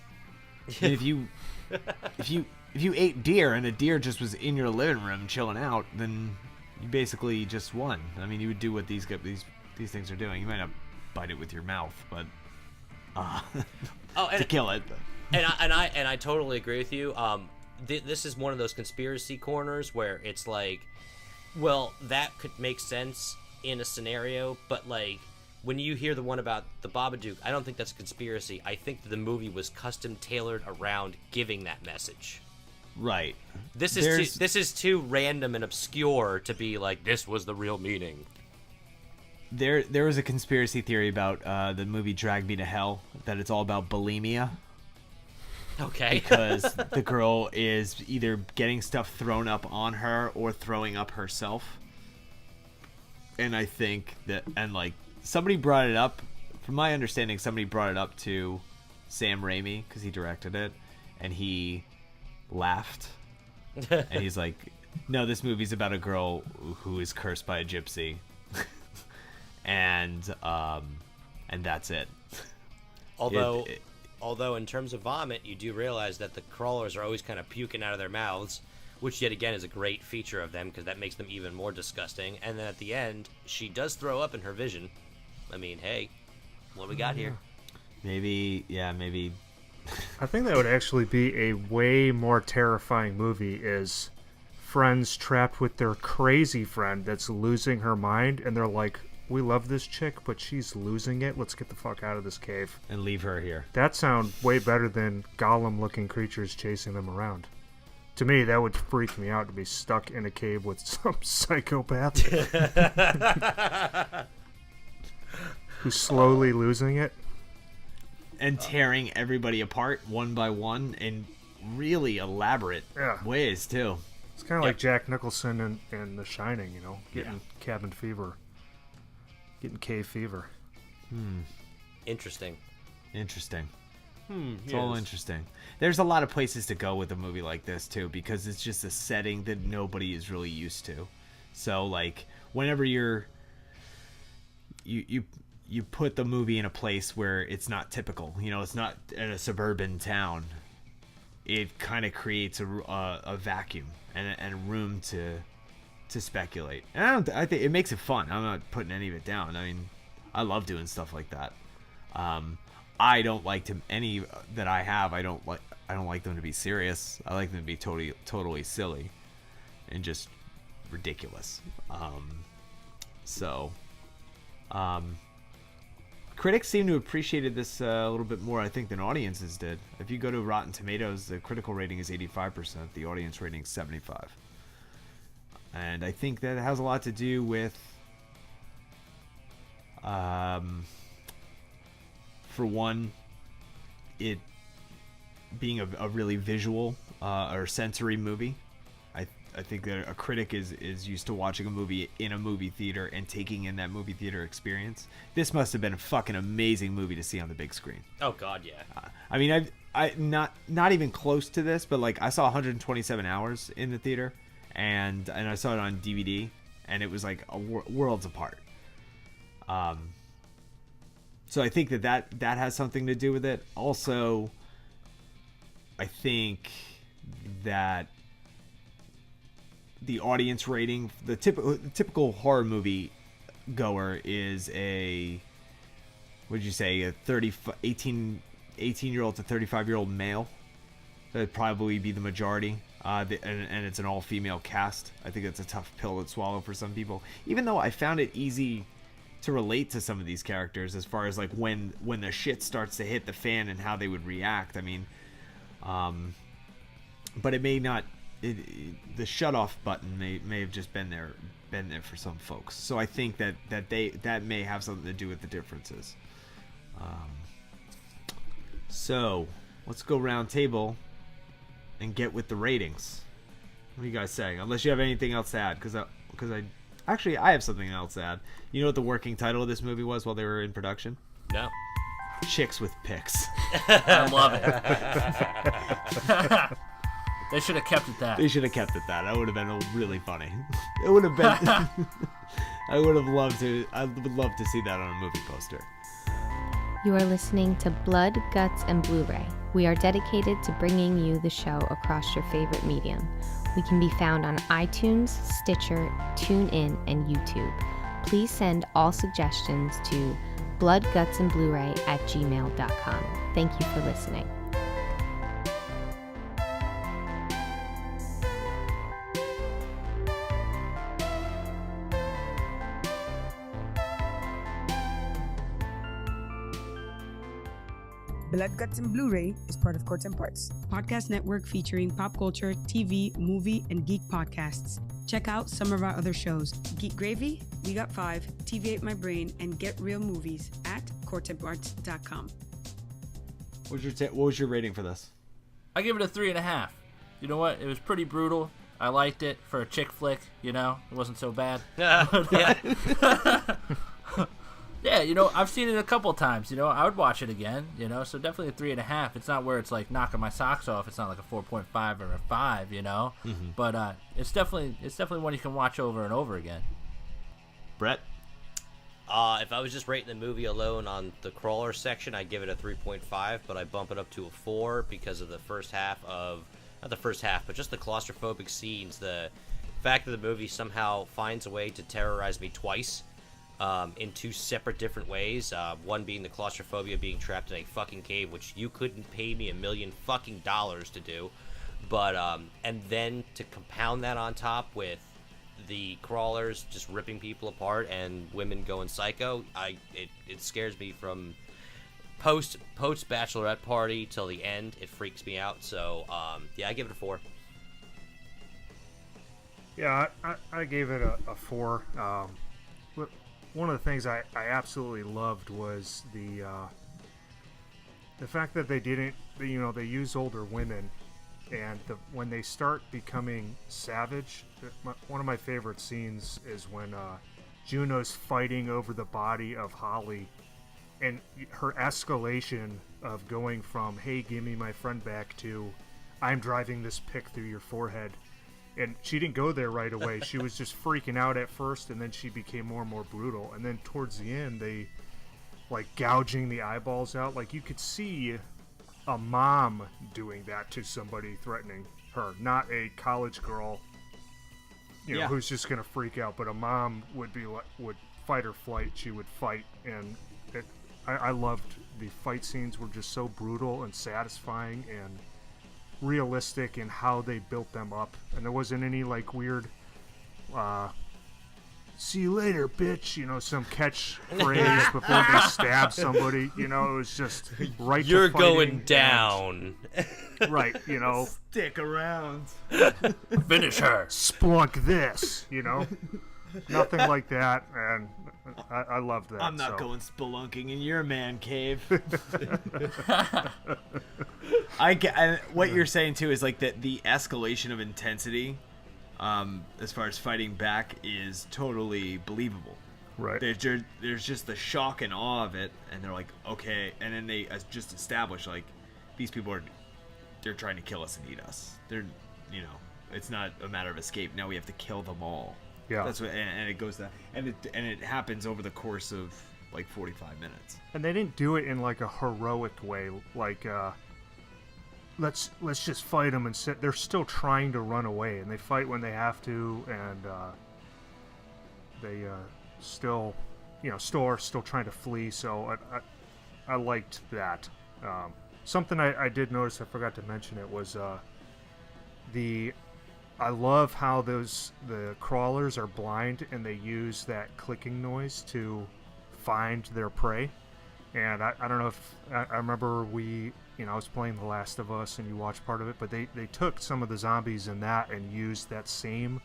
And if you ate deer and a deer just was in your living room chilling out, then you basically just won. I mean, you would do what these things are doing. You might not bite it with your mouth, but to kill it. And I totally agree with you. This is one of those conspiracy corners where it's like, well, that could make sense in a scenario, but like when you hear the one about the Babadook, I don't think that's a conspiracy. I think that the movie was custom tailored around giving that message. Right. This is too random and obscure to be like this was the real meaning. There was a conspiracy theory about the movie Drag Me to Hell, that it's all about bulimia. Okay. Because the girl is either getting stuff thrown up on her or throwing up herself. And I think that, and like, somebody brought it up, from my understanding, somebody brought it up to Sam Raimi, because he directed it, and he laughed. And he's like, no, this movie's about a girl who is cursed by a gypsy. and that's it. Although in terms of vomit, you do realize that the crawlers are always kind of puking out of their mouths, which yet again is a great feature of them because that makes them even more disgusting. And then at the end, she does throw up in her vision. I mean, hey, what do we got here? Maybe. I think that would actually be a way more terrifying movie. Is friends trapped with their crazy friend that's losing her mind, and they're like, we love this chick, but she's losing it. Let's get the fuck out of this cave. And leave her here. That sounds way better than Gollum-looking creatures chasing them around. To me, that would freak me out to be stuck in a cave with some psychopath who's slowly losing it. And tearing everybody apart one by one in really elaborate ways, too. It's kind of like Jack Nicholson in The Shining, you know, getting cabin fever. Getting cave fever. Interesting. It's all interesting. There's a lot of places to go with a movie like this too, because it's just a setting that nobody is really used to. So like whenever you put the movie in a place where it's not typical, you know, it's not in a suburban town, it kind of creates a vacuum and a room to speculate. And I think it makes it fun. I'm not putting any of it down. I mean, I love doing stuff like that. I don't like any that I have. I don't like them to be serious. I like them to be totally silly and just ridiculous. Critics seem to have appreciated this a little bit more, I think, than audiences did. If you go to Rotten Tomatoes, the critical rating is 85%. The audience rating is 75%. And I think that it has a lot to do with, for one, it being a really visual or sensory movie. I think that a critic is used to watching a movie in a movie theater and taking in that movie theater experience. This must have been a fucking amazing movie to see on the big screen. Oh God, yeah. I mean, I not even close to this, but like I saw 127 Hours in the theater, and I saw it on DVD, and it was like worlds apart. So I think that has something to do with it. Also, I think that the audience rating, the typical horror movie goer is a 18-year-old to 35-year-old male. That'd probably be the majority. And it's an all-female cast. I think it's a tough pill to swallow for some people. Even though I found it easy to relate to some of these characters as far as like when the shit starts to hit the fan and how they would react. I mean, but it may not. The shut-off button may have just been there for some folks. So I think that may have something to do with the differences. So let's go round table and get with the ratings. What are you guys saying? Unless you have anything else to add, because I have something else to add. You know what the working title of this movie was while they were in production? No. Chicks with Picks. I love it. They should have kept it that. That would have been really funny. It would have been. I would love to see that on a movie poster. You are listening to Blood, Guts, and Blu-ray. We are dedicated to bringing you the show across your favorite medium. We can be found on iTunes, Stitcher, TuneIn, and YouTube. Please send all suggestions to bloodgutsandbluray@gmail.com. Thank you for listening. Blood, Guts, and Blu-ray is part of Courts and Parts, podcast network featuring pop culture, TV, movie, and geek podcasts. Check out some of our other shows: Geek Gravy, We Got 5, TV Ate My Brain, and Get Real Movies at courtsandparts.com. What was your rating for this? I give it a 3.5. You know what? It was pretty brutal. I liked it for a chick flick. You know, it wasn't so bad. Yeah, you know, I've seen it a couple times. You know, I would watch it again. You know, so definitely a 3.5. It's not where it's like knocking my socks off. It's not like a 4.5 or a 5. You know, but it's definitely one you can watch over and over again. Brett? If I was just rating the movie alone on the crawler section, I'd give it a 3.5, but I bump it up to a 4 because of the first half of, not the first half, but just the claustrophobic scenes. The fact that the movie somehow finds a way to terrorize me twice. In two separate different ways. One being the claustrophobia, being trapped in a fucking cave, which you couldn't pay me $1 million fucking dollars to do. But and then to compound that on top with the crawlers just ripping people apart and women going psycho, it scares me from post bachelorette party till the end. It freaks me out. So yeah, I give it a 4. Yeah, I gave it a 4. One of the things I absolutely loved was the fact that they didn't, you know, they use older women, and when they start becoming savage. One of my favorite scenes is when Juno's fighting over the body of Holly, and her escalation of going from "Hey, give me my friend back" to "I'm driving this pick through your forehead." And she didn't go there right away. She was just freaking out at first, and then she became more and more brutal. And then towards the end, they, like, gouging the eyeballs out. Like, you could see a mom doing that to somebody threatening her. Not a college girl, you know, who's just going to freak out. But a mom would fight or flight. She would fight. And I loved the fight scenes were just so brutal and satisfying and realistic in how they built them up, and there wasn't any like weird "see you later, bitch," you know, some catchphrase before they stab somebody. You know, it was just right. You're to fighting going down. Right, you know. Stick around. Finish her. Splunk this, you know. Nothing like that, and I love that. I'm not going spelunking in your man cave. What you're saying too is like that the escalation of intensity, as far as fighting back, is totally believable. Right. There's just the shock and awe of it, and they're like, okay, and then they just establish like these people they're trying to kill us and eat us. They're, you know, it's not a matter of escape. Now we have to kill them all. Yeah. That's what, and it goes that, and it happens over the course of like 45 minutes. And they didn't do it in like a heroic way, like let's just fight them and sit. They're still trying to run away, and they fight when they have to, and they still, you know, still trying to flee. So I liked that. Something I did notice, I forgot to mention it, was I love how the crawlers are blind and they use that clicking noise to find their prey. And I don't know if I remember I was playing The Last of Us and you watched part of it, but they took some of the zombies in that and used the same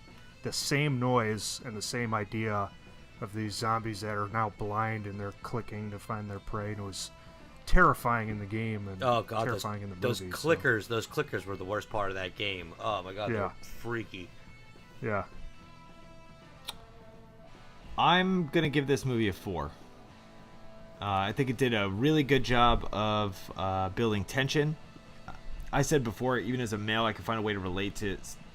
noise and the same idea of these zombies that are now blind and they're clicking to find their prey. And it was terrifying in the game and terrifying in the movie. Those clickers were the worst part of that game. Oh my god, they're freaky. Yeah. I'm gonna give this movie a 4. I think it did a really good job of building tension. I said before, even as a male, I could find a way to relate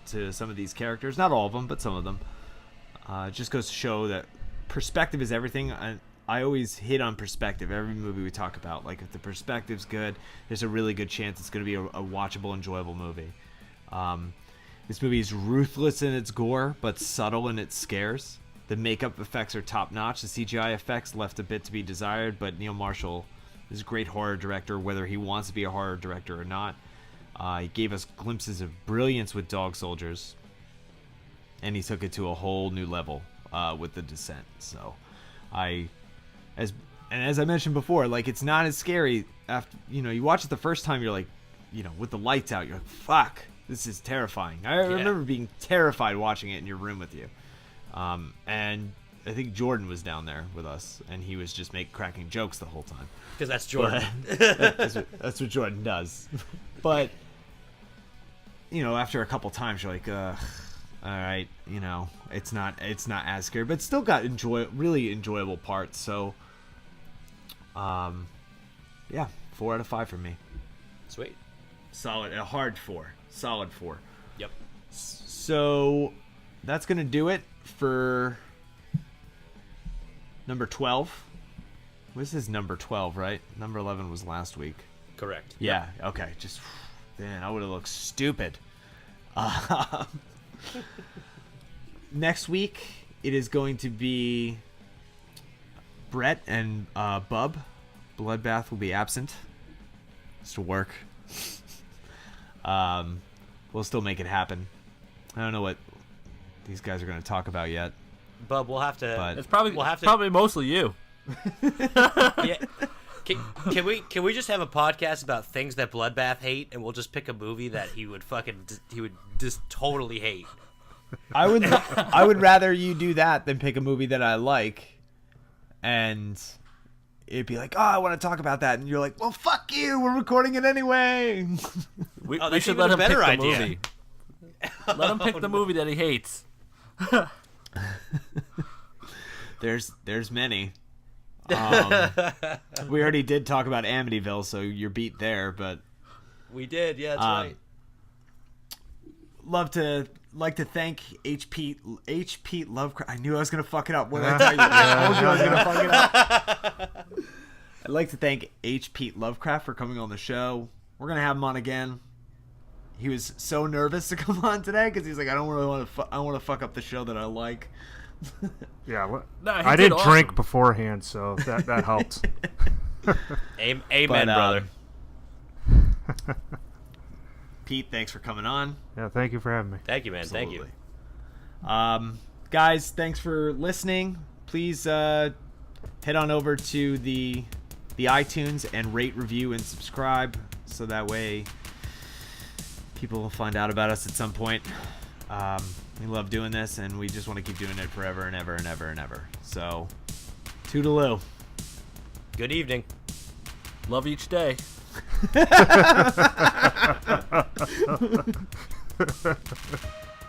to some of these characters. Not all of them, but some of them. It just goes to show that perspective is everything. I always hit on perspective every movie we talk about. Like, if the perspective's good, there's a really good chance it's going to be a watchable, enjoyable movie. This movie is ruthless in its gore, but subtle in its scares. The makeup effects are top-notch. The CGI effects left a bit to be desired, but Neil Marshall is a great horror director, whether he wants to be a horror director or not. He gave us glimpses of brilliance with Dog Soldiers, and he took it to a whole new level with The Descent. So, as I mentioned before, like, it's not as scary after, you know, you watch it the first time, you're like, you know, with the lights out, you're like, fuck, this is terrifying. I remember being terrified watching it in your room with you. And I think Jordan was down there with us, and he was just cracking jokes the whole time. Because that's Jordan. That's what Jordan does. But, you know, after a couple times, you're like, all right, you know, it's not as scary, but it's still got really enjoyable parts. So, yeah, 4 out of 5 for me. Sweet. Solid, a hard 4. Solid 4. Yep. So, that's going to do it for number 12. This is number 12, right? Number 11 was last week. Correct. Yeah, yep. Okay. Just, man, I would have looked stupid. Next week, it is going to be Brett and Bub. Bloodbath will be absent. It's to work. We'll still make it happen. I don't know what these guys are going to talk about yet. Bub, we'll have to. It's probably mostly you. Yeah. Can we just have a podcast about things that Bloodbath hate, and we'll just pick a movie that he would just totally hate. I would rather you do that than pick a movie that I like, and it'd be like, oh, I want to talk about that, and you're like, well, fuck you, we're recording it anyway. We should let him pick the movie. Let him pick the No. movie that he hates. There's many. We already did talk about Amityville, so you're beat there, but we did, yeah, that's right. Like to thank H. Pete Lovecraft. I knew I was gonna fuck it up. What did I tell you? I told you I was gonna fuck it up. I'd like to thank H. Pete Lovecraft for coming on the show. We're gonna have him on again. He was so nervous to come on today because he's like, I don't really want to. I want to fuck up the show that I like. Yeah, No, I didn't drink beforehand, so that helped. Amen, brother. Pete, thanks for coming on. Yeah, thank you for having me. Thank you, man. Absolutely. Thank you. Guys, thanks for listening. Please head on over to the iTunes and rate, review, and subscribe, so that way people will find out about us at some point. We love doing this, and we just want to keep doing it forever and ever and ever and ever. So, toodaloo. Good evening. Love each day.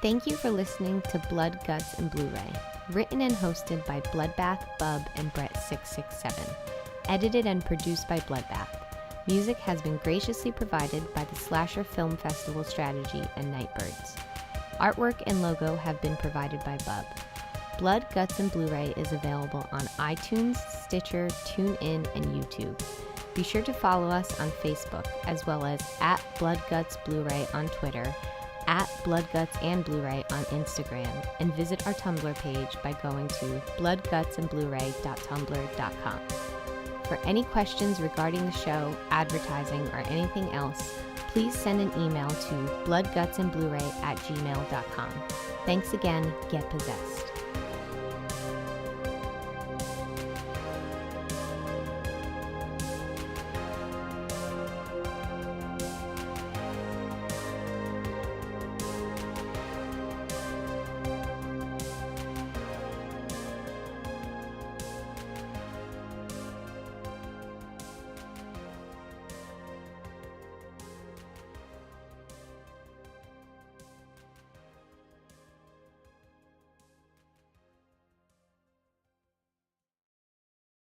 Thank you for listening to Blood, Guts, and Blu-ray. Written and hosted by Bloodbath, Bub and Brett 667. Edited and produced by Bloodbath. Music has been graciously provided by the Slasher Film Festival Strategy and Nightbirds. Artwork and logo have been provided by Bub. Blood, Guts, and Blu-ray is available on iTunes, Stitcher, TuneIn, and YouTube. Be sure to follow us on Facebook, as well as @BloodGutsBluray on Twitter, @BloodGutsandBluray on Instagram, and visit our Tumblr page by going to bloodgutsandbluray.tumblr.com. For any questions regarding the show, advertising, or anything else, please send an email to bloodgutsandbluray@gmail.com. Thanks again. Get possessed.